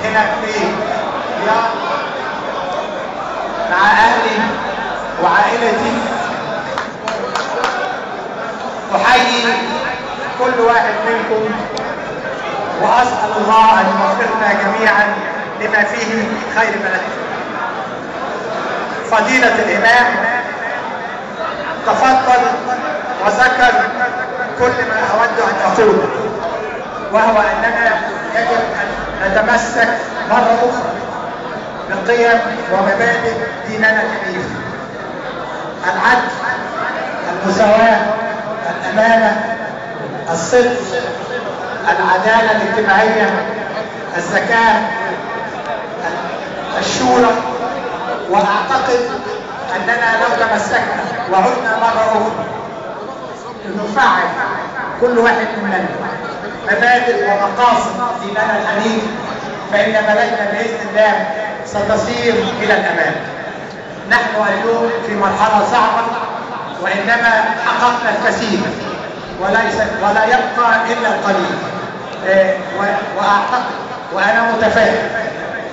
هنا في رياض مع أهلي وعائلتي. أحيي كل واحد منكم وأسأل الله أن يوفقنا جميعا لما فيه خير بلدنا. فضيلة الإمام تفضل وذكر كل ما أود أن أقوله، وهو أننا يجب أن نتمسك مرة أخرى بقيم ومبادئ ديننا الحنيف: العدل، المساواة، الأمانة، الصدق، العدالة الاجتماعية، الزكاة، الشورى. وأعتقد أننا لو تمسكنا وعدنا مرة أخرى نفعل كل واحد مننا مبادئ ومقاصد ديننا الحنيف، فإن بلدنا بإذن الله ستصير إلى الأمام. نحن اليوم في مرحلة صعبة، وإنما حققنا الكثير ولا يبقى إلا القليل. وأعتقد وأنا متفائل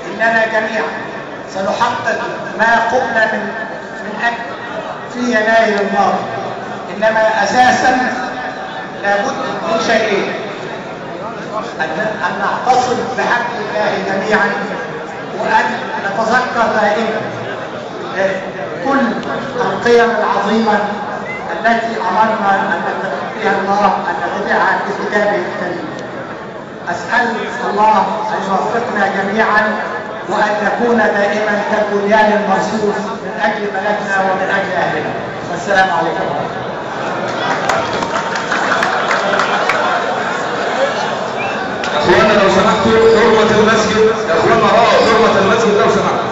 إننا جميعا سنحقق ما قمنا من أجل في يناير الماضي. إنما أساسا لابد من شيئين: أن نعتصم بحق الله جميعا، وأن نتذكر دائما كل القيم العظيمة التي أمرنا أن نتبعها الله أن نتبعها في كتابه الكريم. أسأل الله أن يوفقنا جميعا وأن نكون دائما كالبنيان المرصوص من أجل بلدنا ومن أجل أهلنا. والسلام عليكم ورحمة الله. اخوانا لو سمحتوا حرمة المسجد، اخوانا حرمة المسجد لو سمحتوا.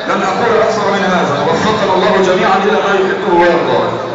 لن اقول اكثر من هذا. وفقنا الله جميعا الى ما يحبه ويرضاه.